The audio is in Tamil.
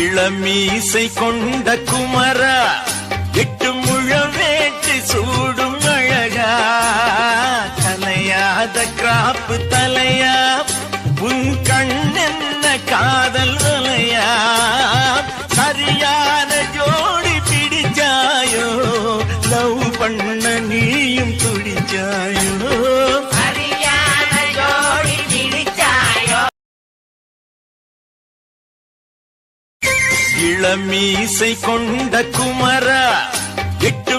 இளமீசை கொண்ட குமரா, 8 முழம் வேட்டி சூடும் அழகா, கலையாத கிராப்பு தலையா, உன் கண்ணென்ன காதல் வலையா, சரியான ஜோடி பிடிச்சாயோ, லவ் பண்ண நீயும் துடிச்சாயோ, சரியான ஜோடி பிடிச்சாயோ. இளமீசை கொண்ட குமரா, 8